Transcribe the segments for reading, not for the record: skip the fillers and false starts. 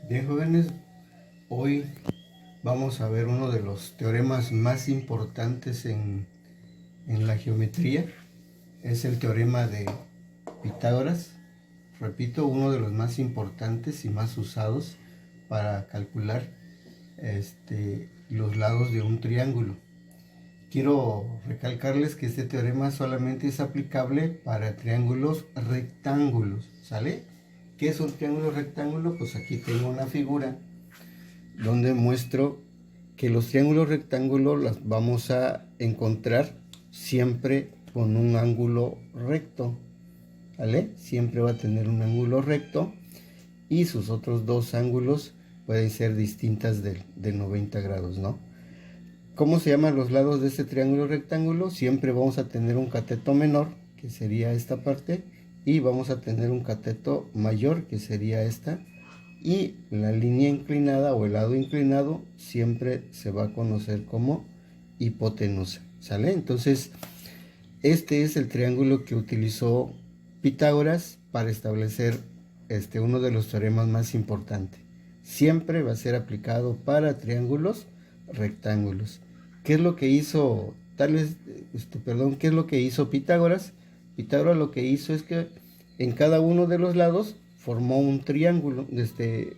Bien, jóvenes, hoy vamos a ver uno de los teoremas más importantes en la geometría. Es el teorema de Pitágoras. Repito, uno de los más importantes y más usados para calcular los lados de un triángulo. Quiero recalcarles que este teorema solamente es aplicable para triángulos rectángulos, ¿sale? ¿Qué es un triángulo rectángulo? Pues aquí tengo una figura donde muestro que los triángulos rectángulos los vamos a encontrar siempre con un ángulo recto, ¿vale? Siempre va a tener un ángulo recto y sus otros dos ángulos pueden ser distintas de 90 grados, ¿no? ¿Cómo se llaman los lados de este triángulo rectángulo? Siempre vamos a tener un cateto menor, que sería esta parte, y vamos a tener un cateto mayor, que sería esta, y la línea inclinada o el lado inclinado siempre se va a conocer como hipotenusa, ¿sale? Entonces, este es el triángulo que utilizó Pitágoras para establecer uno de los teoremas más importantes. Siempre va a ser aplicado para triángulos rectángulos. ¿Qué es lo que hizo qué es lo que hizo Pitágoras? Pitágoras lo que hizo es que en cada uno de los lados formó un triángulo,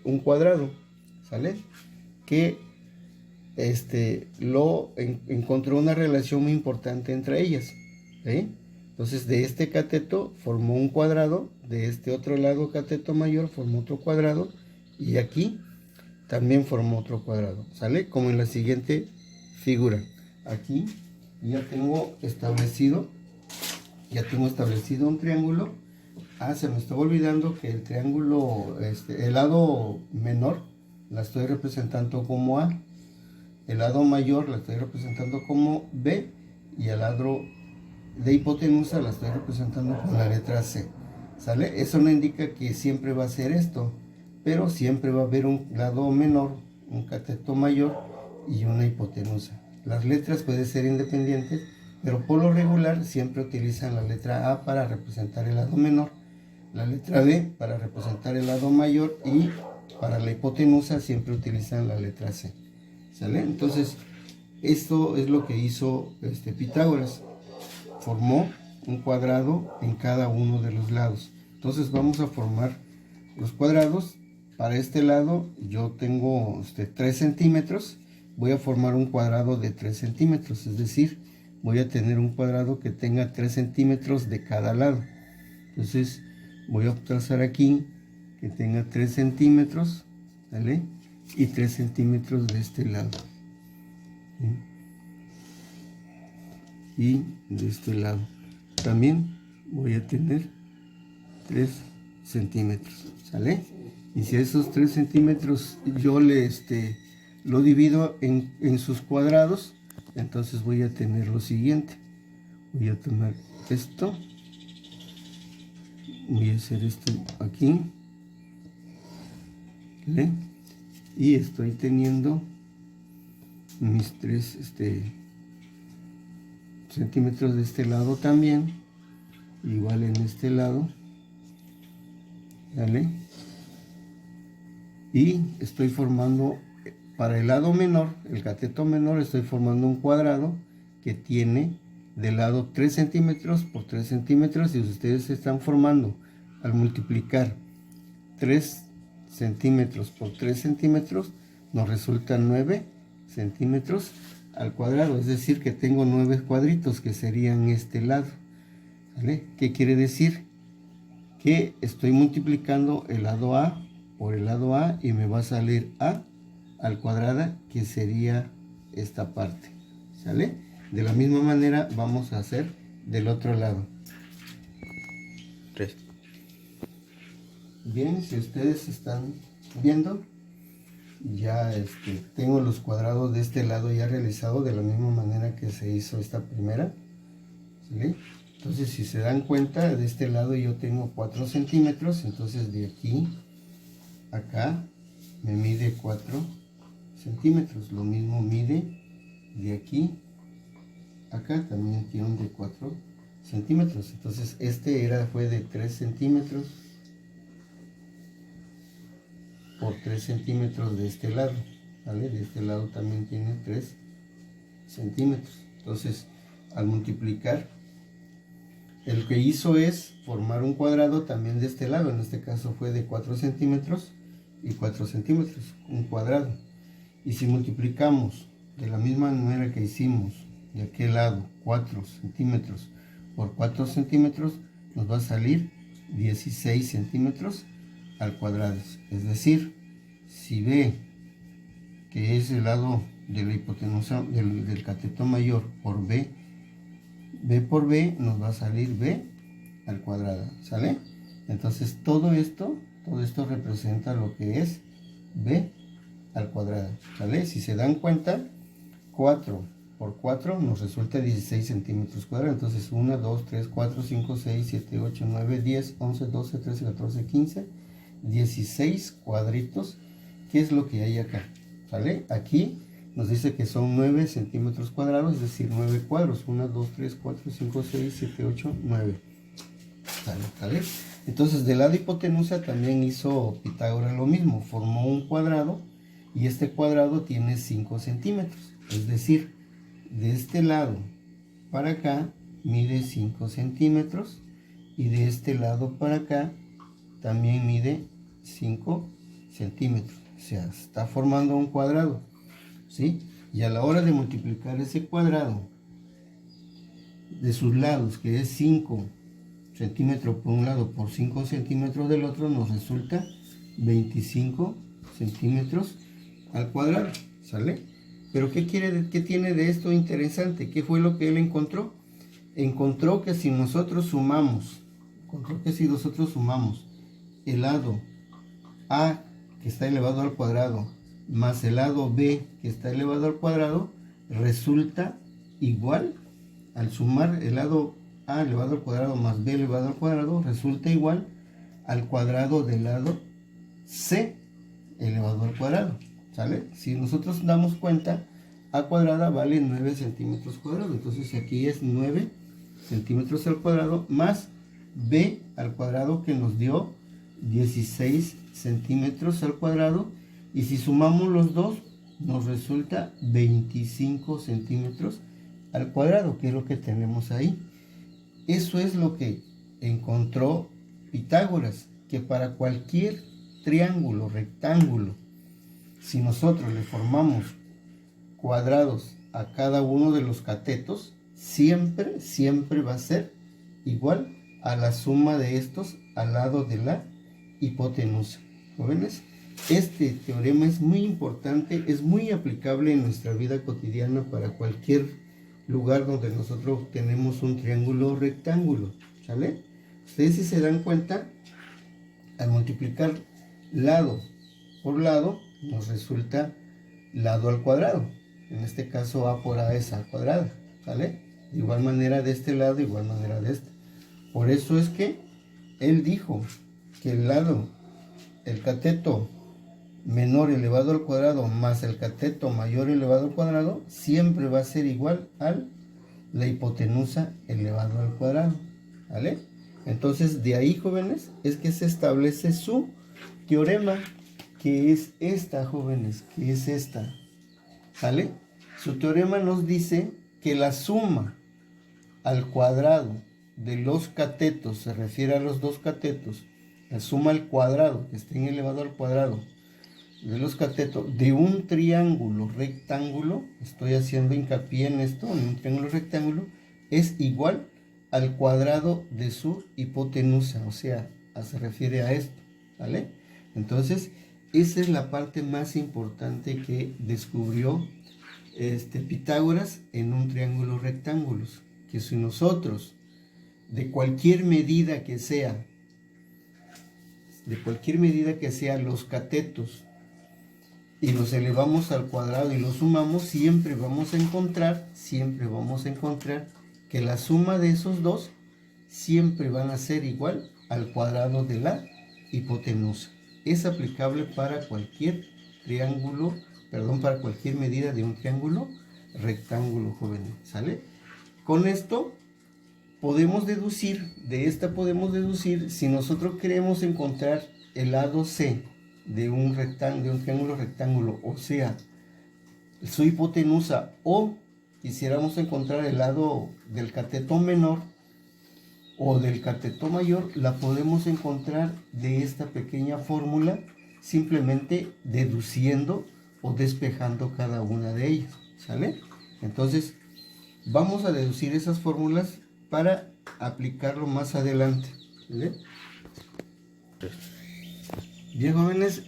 un cuadrado, ¿sale? Que encontró una relación muy importante entre ellas, ¿sí? Entonces de este cateto formó un cuadrado, de este otro lado cateto mayor formó otro cuadrado y aquí también formó otro cuadrado, ¿sale? Como en la siguiente figura. Aquí ya tengo establecido un triángulo. Se me estaba olvidando que el triángulo, el lado menor la estoy representando como A, el lado mayor la estoy representando como B y el lado de hipotenusa la estoy representando con la letra C, ¿sale? Eso no indica que siempre va a ser esto, pero siempre va a haber un lado menor, un cateto mayor y una hipotenusa. Las letras pueden ser independientes, pero por lo regular siempre utilizan la letra A para representar el lado menor, la letra B para representar el lado mayor y para la hipotenusa siempre utilizan la letra C, ¿sale? Entonces, esto es lo que hizo Pitágoras. Formó un cuadrado en cada uno de los lados. Entonces vamos a formar los cuadrados. Para este lado yo tengo 3 centímetros. Voy a formar un cuadrado de 3 centímetros, es decir, voy a tener un cuadrado que tenga 3 centímetros de cada lado. Entonces voy a trazar aquí que tenga 3 centímetros, ¿vale? Y 3 centímetros de este lado. ¿Sí? Y de este lado también voy a tener 3 centímetros, ¿sale? Y si a esos 3 centímetros yo lo divido en sus cuadrados, entonces voy a tener lo siguiente. Voy a tomar esto, voy a hacer esto aquí, ¿vale? Y estoy teniendo mis 3 centímetros de este lado también, igual en este lado, ¿vale? Y estoy formando para el lado menor, el cateto menor, estoy formando un cuadrado que tiene de lado 3 centímetros por 3 centímetros y ustedes están formando al multiplicar 3 centímetros por 3 centímetros nos resulta 9 centímetros al cuadrado, es decir que tengo 9 cuadritos que serían este lado, ¿vale? ¿Qué quiere decir? Que estoy multiplicando el lado A por el lado A y me va a salir A al cuadrado, que sería esta parte, ¿sale? De la misma manera vamos a hacer del otro lado. 3. Bien, si ustedes están viendo, ya tengo los cuadrados de este lado ya realizado de la misma manera que se hizo esta primera, ¿sí? Entonces si se dan cuenta, de este lado yo tengo 4 centímetros, entonces de aquí a acá me mide 4 centímetros, lo mismo mide de aquí a acá, también tiene de 4 centímetros, entonces fue de 3 centímetros por 3 centímetros de este lado, ¿vale? De este lado también tiene 3 centímetros. Entonces, al multiplicar, el que hizo es formar un cuadrado también de este lado. En este caso fue de 4 centímetros y 4 centímetros, un cuadrado. Y si multiplicamos de la misma manera que hicimos de aquel lado 4 centímetros por 4 centímetros, nos va a salir 16 centímetros al cuadrado. Es decir, si B, que es el lado de la hipotenusa del cateto mayor, por B por B, nos va a salir B al cuadrado, ¿sale? Entonces todo esto representa lo que es B al cuadrado, ¿sale? Si se dan cuenta, 4 por 4 nos resulta 16 centímetros cuadrados. Entonces 1, 2, 3, 4, 5, 6, 7, 8, 9, 10, 11, 12, 13, 14, 15, 16 cuadritos, que es lo que hay acá, ¿sale? Aquí nos dice que son 9 centímetros cuadrados, es decir, 9 cuadros. 1, 2, 3, 4, 5, 6, 7, 8, 9. ¿Sale? Entonces, del lado hipotenusa también hizo Pitágoras lo mismo. Formó un cuadrado y este cuadrado tiene 5 centímetros. Es decir, de este lado para acá mide 5 centímetros y de este lado para acá también mide 5 centímetros. O sea, está formando un cuadrado, ¿sí? Y a la hora de multiplicar ese cuadrado de sus lados, que es 5 centímetros por un lado por 5 centímetros del otro, nos resulta 25 centímetros al cuadrado, ¿sale? Pero ¿qué tiene de esto interesante? ¿Qué fue lo que él encontró? Encontró que si nosotros sumamos, el lado A, que está elevado al cuadrado, más el lado B, que está elevado al cuadrado, resulta igual. Al sumar el lado A elevado al cuadrado más B elevado al cuadrado, resulta igual al cuadrado del lado C elevado al cuadrado, ¿sale? Si nosotros damos cuenta, A cuadrada vale 9 centímetros cuadrados. Entonces aquí es 9 centímetros al cuadrado más B al cuadrado, que nos dio 16 centímetros al cuadrado. Y si sumamos los dos, nos resulta 25 centímetros al cuadrado, que es lo que tenemos ahí. Eso es lo que encontró Pitágoras, que para cualquier triángulo, rectángulo, si nosotros le formamos cuadrados a cada uno de los catetos, siempre va a ser igual a la suma de estos al lado de la hipotenusa. ¿Jóvenes? Este teorema es muy importante, es muy aplicable en nuestra vida cotidiana para cualquier lugar donde nosotros tenemos un triángulo o rectángulo, ¿sale? Ustedes, si se dan cuenta, al multiplicar lado por lado, nos resulta lado al cuadrado. En este caso A por A es A cuadrada, ¿sale? De igual manera de este lado, de igual manera de este. Por eso es que él dijo que el cateto menor elevado al cuadrado más el cateto mayor elevado al cuadrado siempre va a ser igual a la hipotenusa elevado al cuadrado, ¿vale? Entonces, de ahí, jóvenes, es que se establece su teorema, que es esta, jóvenes, que es esta, ¿vale? Su teorema nos dice que la suma al cuadrado de los catetos, se refiere a los dos catetos, la suma al cuadrado, que estén elevado al cuadrado, de los catetos de un triángulo rectángulo, estoy haciendo hincapié en esto, en un triángulo rectángulo, es igual al cuadrado de su hipotenusa, o sea, se refiere a esto, ¿vale? Entonces, esa es la parte más importante que descubrió Pitágoras en un triángulo rectángulo, que si nosotros, de cualquier medida que sea, los catetos, y los elevamos al cuadrado y los sumamos, siempre vamos a encontrar que la suma de esos dos siempre van a ser igual al cuadrado de la hipotenusa. Es aplicable para cualquier triángulo, para cualquier medida de un triángulo rectángulo, jóvenes, ¿sale? Con esto podemos deducir, si nosotros queremos encontrar el lado C de un triángulo rectángulo, o sea, su hipotenusa, o quisiéramos encontrar el lado del cateto menor o del cateto mayor, la podemos encontrar de esta pequeña fórmula, simplemente deduciendo o despejando cada una de ellas, ¿sale? Entonces, vamos a deducir esas fórmulas para aplicarlo más adelante, ¿vale? Bien, jóvenes,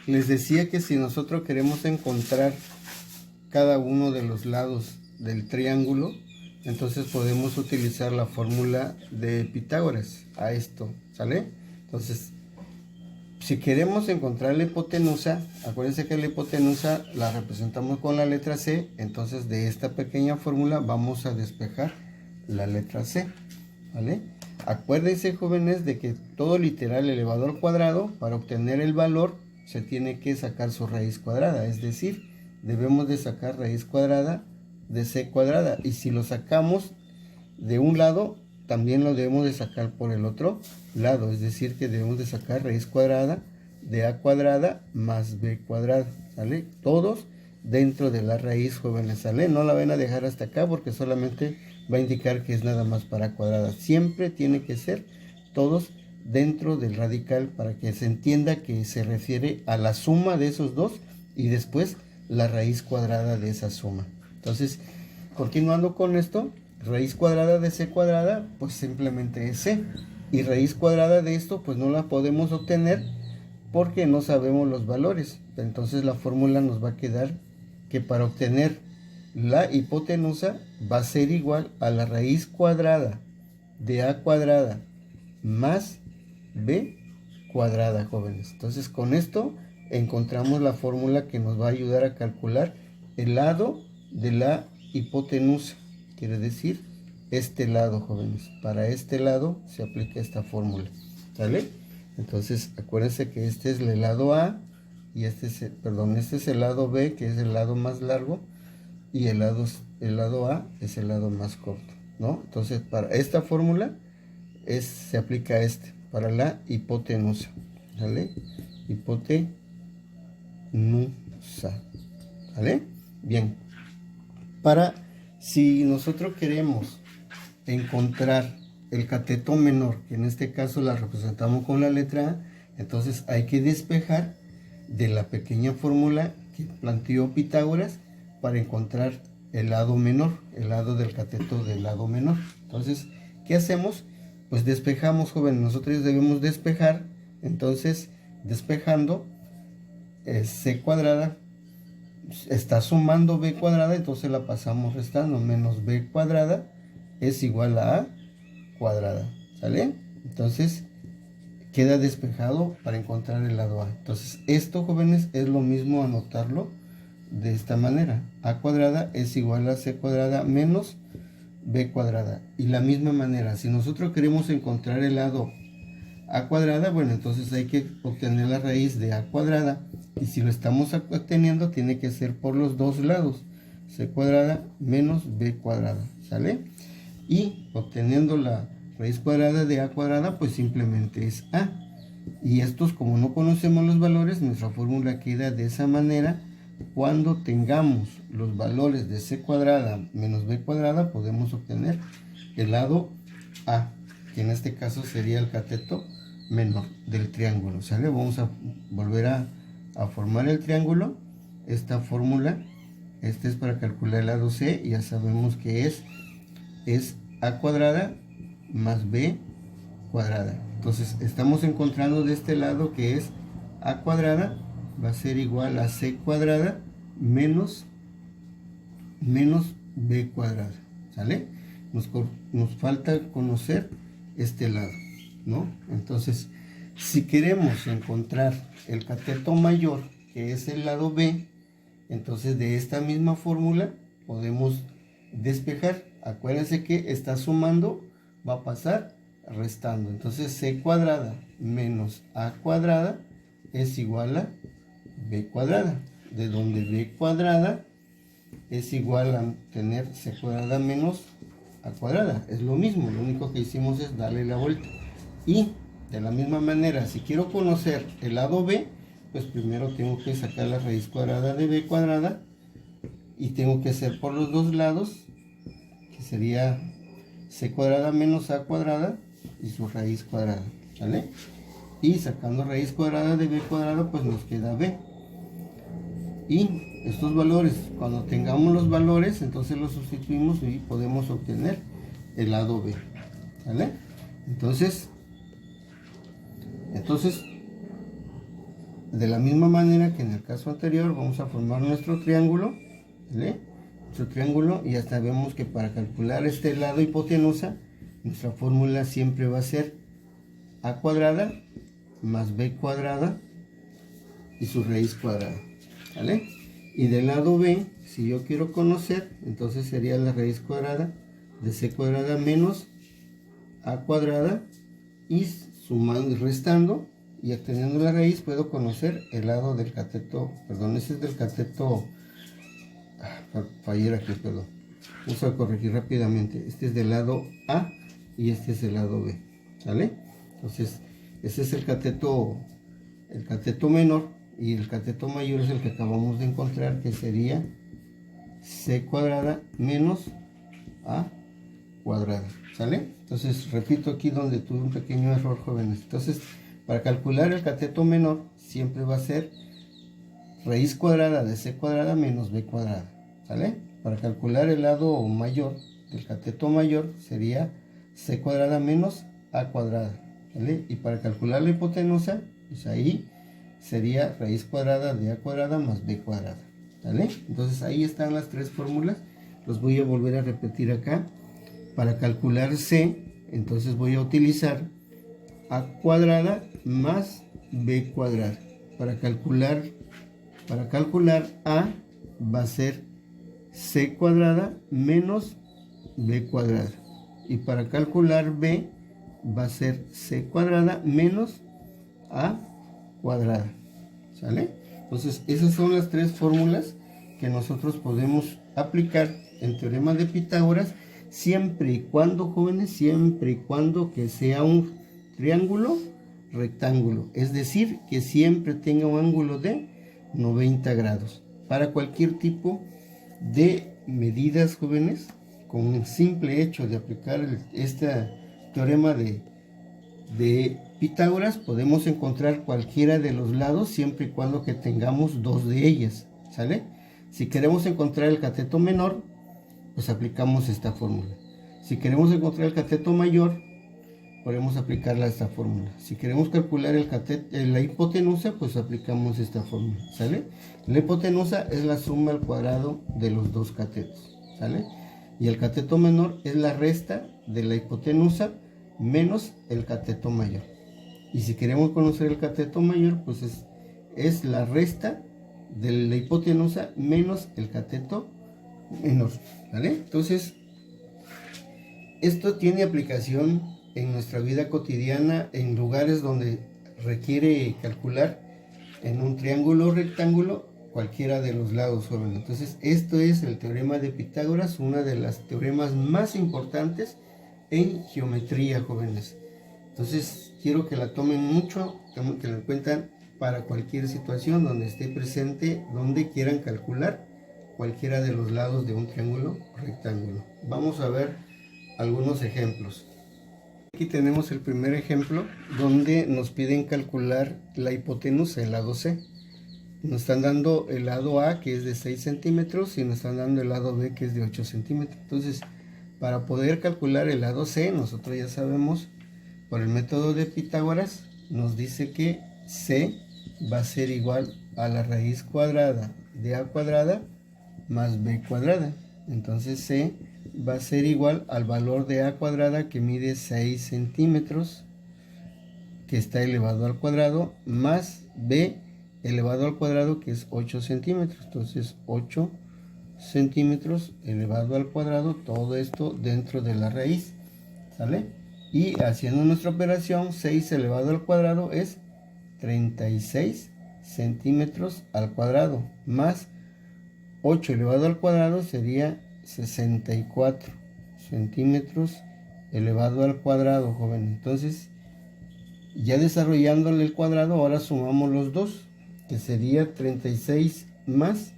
les decía que si nosotros queremos encontrar cada uno de los lados del triángulo, entonces podemos utilizar la fórmula de Pitágoras a esto, ¿sale? Entonces, si queremos encontrar la hipotenusa, acuérdense que la hipotenusa la representamos con la letra C, entonces de esta pequeña fórmula vamos a despejar la letra C, ¿vale? Acuérdense, jóvenes, de que todo literal elevado al cuadrado, para obtener el valor, se tiene que sacar su raíz cuadrada, es decir, debemos de sacar raíz cuadrada de C cuadrada, y si lo sacamos de un lado, también lo debemos de sacar por el otro lado, es decir, que debemos de sacar raíz cuadrada de A cuadrada más B cuadrada, ¿sale? Todos dentro de la raíz, jóvenes, ¿sale? No la van a dejar hasta acá porque solamente va a indicar que es nada más para A cuadrada. Siempre tiene que ser todos dentro del radical para que se entienda que se refiere a la suma de esos dos y después la raíz cuadrada de esa suma. Entonces, continuando con esto, raíz cuadrada de C cuadrada, pues simplemente es C. Y raíz cuadrada de esto, pues no la podemos obtener porque no sabemos los valores. Entonces la fórmula nos va a quedar que para obtener la hipotenusa va a ser igual a la raíz cuadrada de A cuadrada más B cuadrada, jóvenes. Entonces con esto encontramos la fórmula que nos va a ayudar a calcular el lado de la hipotenusa. Quiere decir este lado, jóvenes. Para este lado se aplica esta fórmula, ¿sale? Entonces acuérdense que este es el lado A y este es el lado B, que es el lado más largo, y el lado A es el lado más corto, ¿no? Entonces para esta fórmula se aplica para la hipotenusa, ¿vale? Hipotenusa, ¿vale? Bien, si nosotros queremos encontrar el cateto menor, que en este caso la representamos con la letra A, entonces hay que despejar de la pequeña fórmula que planteó Pitágoras para encontrar el lado menor, el lado del cateto del lado menor. Entonces, ¿qué hacemos? Pues despejamos, jóvenes. Nosotros debemos despejar. Entonces, despejando, C cuadrada está sumando B cuadrada, entonces la pasamos restando. Menos B cuadrada es igual a A cuadrada, ¿sale? Entonces queda despejado para encontrar el lado A. Entonces esto, jóvenes, es lo mismo anotarlo de esta manera. A cuadrada es igual a C cuadrada menos B cuadrada. Y la misma manera, si nosotros queremos encontrar el lado A cuadrada, bueno, entonces hay que obtener la raíz de A cuadrada. Y si lo estamos obteniendo, tiene que ser por los dos lados. C cuadrada menos B cuadrada, ¿sale? Y obteniendo la raíz cuadrada de A cuadrada, pues simplemente es A. Y estos, como no conocemos los valores, nuestra fórmula queda de esa manera. Cuando tengamos los valores de C cuadrada menos B cuadrada, podemos obtener el lado A, que en este caso sería el cateto menor del triángulo, ¿sale? Vamos a volver a formar el triángulo. Esta fórmula, es para calcular el lado C, y ya sabemos que es A cuadrada más B cuadrada. Entonces estamos encontrando de este lado que es A cuadrada va a ser igual a C cuadrada menos B cuadrada, ¿sale? Nos falta conocer este lado, ¿no? Entonces, si queremos encontrar el cateto mayor, que es el lado B, entonces de esta misma fórmula podemos despejar. Acuérdense que está sumando, va a pasar restando. Entonces C cuadrada menos A cuadrada es igual a B cuadrada, de donde B cuadrada es igual a tener C cuadrada menos A cuadrada. Es lo mismo, lo único que hicimos es darle la vuelta. Y de la misma manera, si quiero conocer el lado B, pues primero tengo que sacar la raíz cuadrada de b cuadrada y tengo que hacer por los dos lados, que sería c cuadrada menos a cuadrada y su raíz cuadrada, ¿vale? Y sacando raíz cuadrada de b cuadrado, pues nos queda b. Y estos valores, cuando tengamos los valores, entonces los sustituimos y podemos obtener el lado b, ¿vale? Entonces, de la misma manera que en el caso anterior, vamos a formar nuestro triángulo, ¿vale? Nuestro triángulo, y ya sabemos que para calcular este lado hipotenusa, nuestra fórmula siempre va a ser a cuadrada más b cuadrada y su raíz cuadrada, ¿vale? Y del lado b, si yo quiero conocer, entonces sería la raíz cuadrada de c cuadrada menos a cuadrada, y sumando y restando y obteniendo la raíz puedo conocer el lado del cateto, perdón, ese es del cateto, fallé aquí, perdón, vamos a corregir rápidamente, este es del lado a y este es el lado b, ¿vale? Entonces ese es el cateto menor, y el cateto mayor es el que acabamos de encontrar, que sería c cuadrada menos a cuadrada, ¿sale? Entonces repito aquí donde tuve un pequeño error, jóvenes. Entonces, para calcular el cateto menor siempre va a ser raíz cuadrada de c cuadrada menos b cuadrada, ¿sale? Para calcular el lado mayor del cateto mayor sería c cuadrada menos a cuadrada, ¿vale? Y para calcular la hipotenusa, pues ahí sería raíz cuadrada de a cuadrada más b cuadrada, ¿vale? Entonces ahí están las tres fórmulas. Los voy a volver a repetir acá. Para calcular c, entonces voy a utilizar a cuadrada más b cuadrada. Para calcular a va a ser c cuadrada menos b cuadrada. Y para calcular b va a ser c cuadrada menos a cuadrada, ¿sale? Entonces esas son las tres fórmulas que nosotros podemos aplicar en teorema de Pitágoras, siempre y cuando, jóvenes, siempre y cuando que sea un triángulo rectángulo, es decir, que siempre tenga un ángulo de 90 grados. Para cualquier tipo de medidas, jóvenes, con el simple hecho de aplicar este teorema de Pitágoras, podemos encontrar cualquiera de los lados siempre y cuando que tengamos dos de ellas, ¿sale? Si queremos encontrar el cateto menor, pues aplicamos esta fórmula. Si queremos encontrar el cateto mayor, podemos aplicarla a esta fórmula. Si queremos calcular la hipotenusa, pues aplicamos esta fórmula, ¿sale? La hipotenusa es la suma al cuadrado de los dos catetos, ¿sale? Y el cateto menor es la resta de la hipotenusa menos el cateto mayor. Y si queremos conocer el cateto mayor, pues es la resta de la hipotenusa menos el cateto menor, ¿vale? Entonces, esto tiene aplicación en nuestra vida cotidiana, en lugares donde requiere calcular en un triángulo o rectángulo cualquiera de los lados, jóvenes. Entonces, esto es el teorema de Pitágoras, una de las teoremas más importantes en geometría, jóvenes. Entonces, quiero que la tomen mucho, que la cuentan para cualquier situación donde esté presente, donde quieran calcular cualquiera de los lados de un triángulo o rectángulo. Vamos a ver algunos ejemplos. Aquí tenemos el primer ejemplo donde nos piden calcular la hipotenusa, el lado C. Nos están dando el lado A, que es de 6 centímetros, y nos están dando el lado B, que es de 8 centímetros. Entonces, para poder calcular el lado C, nosotros ya sabemos, por el método de Pitágoras, nos dice que C va a ser igual a la raíz cuadrada de A cuadrada más B cuadrada. Entonces C va a ser igual al valor de A cuadrada, que mide 6 centímetros, que está elevado al cuadrado, más B elevado al cuadrado, que es 8 centímetros. Entonces 8 centímetros elevado al cuadrado, todo esto dentro de la raíz, ¿sale? Y haciendo nuestra operación, 6 elevado al cuadrado es 36 centímetros al cuadrado, más 8 elevado al cuadrado sería 64 centímetros elevado al cuadrado, joven. Entonces, ya desarrollándole el cuadrado, ahora sumamos los dos. que sería 36 más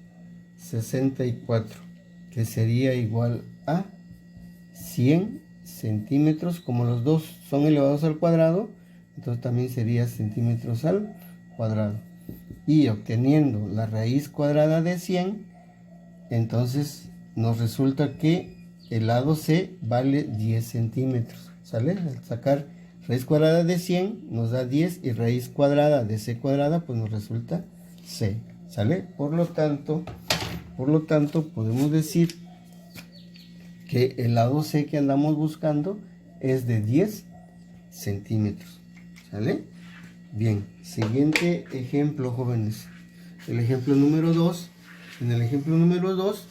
64, que sería igual a 100 centímetros. Como los dos son elevados al cuadrado, entonces también sería centímetros al cuadrado. Y obteniendo la raíz cuadrada de 100, entonces nos resulta que el lado C vale 10 centímetros. ¿Sale? Al sacar raíz cuadrada de 100 nos da 10 y raíz cuadrada de C cuadrada pues nos resulta C. ¿Sale? Por lo tanto podemos decir que el lado C que andamos buscando es de 10 centímetros. ¿Sale? Bien, siguiente ejemplo, jóvenes. El ejemplo número 2. En el ejemplo número 2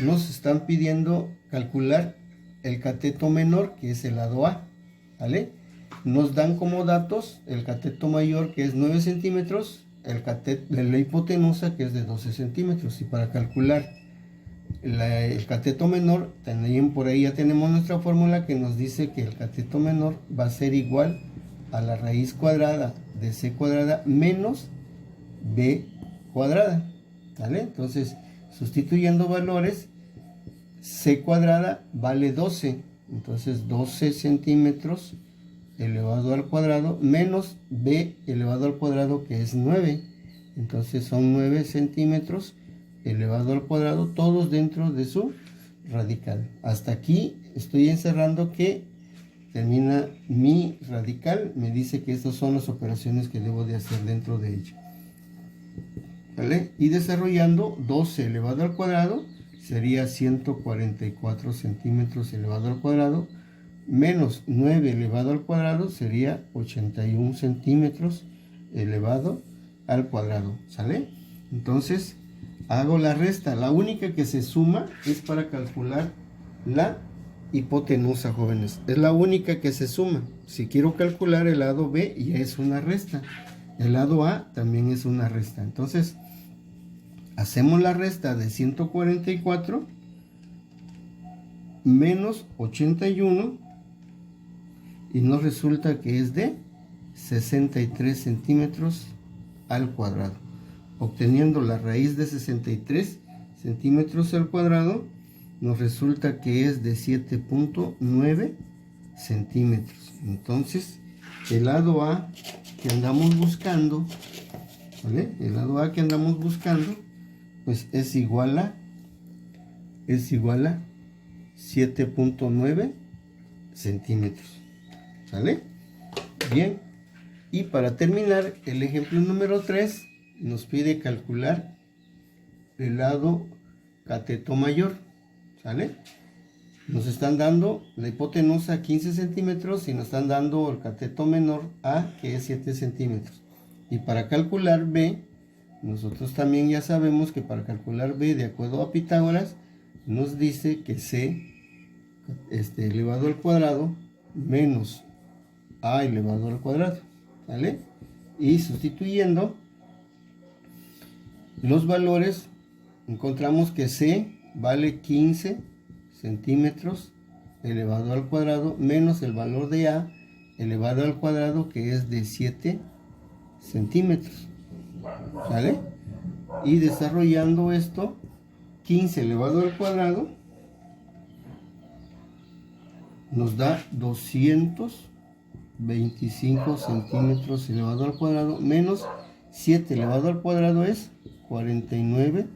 nos están pidiendo calcular el cateto menor, que es el lado A. ¿Vale? Nos dan como datos el cateto mayor, que es 9 centímetros, la hipotenusa, que es de 12 centímetros. Y para calcular el cateto menor, también por ahí ya tenemos nuestra fórmula que nos dice que el cateto menor va a ser igual a la raíz cuadrada de C cuadrada menos B cuadrada. ¿Vale? Entonces, sustituyendo valores, C cuadrada vale 12. Entonces, 12 centímetros elevado al cuadrado menos B elevado al cuadrado, que es 9. Entonces, son 9 centímetros elevado al cuadrado, todos dentro de su radical. Hasta aquí estoy encerrando que termina mi radical. Me dice que estas son las operaciones que debo de hacer dentro de ella. ¿Vale? Y desarrollando 12 elevado al cuadrado sería 144 centímetros elevado al cuadrado, menos 9 elevado al cuadrado sería 81 centímetros elevado al cuadrado. ¿Sale? Entonces hago la resta. La única que se suma es para calcular la hipotenusa, jóvenes. Es la única que se suma. Si quiero calcular el lado B, ya es una resta. El lado A también es una resta. Entonces, hacemos la resta de 144 menos 81 y nos resulta que es de 63 centímetros al cuadrado. Obteniendo la raíz de 63 centímetros al cuadrado, nos resulta que es de 7.9 centímetros. Entonces, el lado A que andamos buscando, ¿vale? El lado A que andamos buscando, pues es igual a 7.9 centímetros. ¿Sale? Bien. Y para terminar, el ejemplo número 3 nos pide calcular el lado cateto mayor. ¿Sale? Nos están dando la hipotenusa 15 centímetros y nos están dando el cateto menor A, que es 7 centímetros. Y para calcular B, nosotros también ya sabemos que para calcular B, de acuerdo a Pitágoras, nos dice que C elevado al cuadrado menos A elevado al cuadrado. ¿Vale? Y sustituyendo los valores, encontramos que C vale 15 centímetros elevado al cuadrado menos el valor de A elevado al cuadrado, que es de 7 centímetros. ¿Vale? Y desarrollando esto, 15 elevado al cuadrado nos da 225 centímetros elevado al cuadrado menos 7 elevado al cuadrado es 49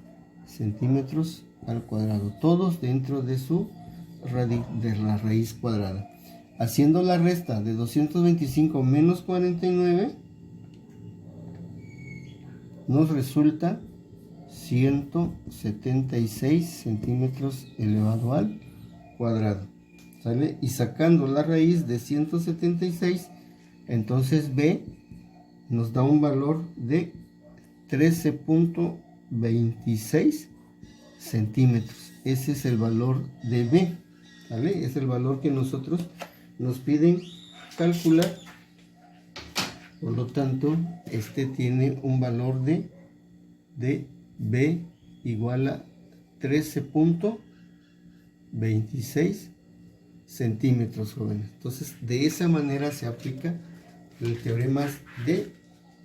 centímetros al cuadrado, todos dentro de la raíz cuadrada. Haciendo la resta de 225 menos 49 nos resulta 176 centímetros elevado al cuadrado. ¿Sale? Y sacando la raíz de 176, entonces B nos da un valor de 13.26 centímetros. Ese es el valor de B. ¿Vale? Es el valor que nosotros nos piden calcular. Por lo tanto, este tiene un valor de B igual a 13.26 centímetros, jóvenes. Entonces, de esa manera se aplica el teorema de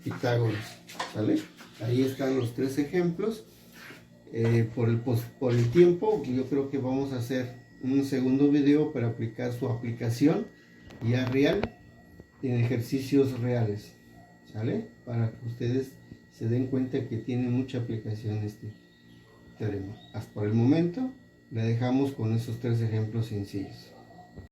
Pitágoras. ¿Sale? Ahí están los 3 ejemplos. Por el tiempo, yo creo que vamos a hacer un segundo video para aplicar su aplicación ya real en ejercicios reales, ¿sale? Para que ustedes se den cuenta que tiene mucha aplicación este teorema. Hasta por el momento le dejamos con esos 3 ejemplos sencillos.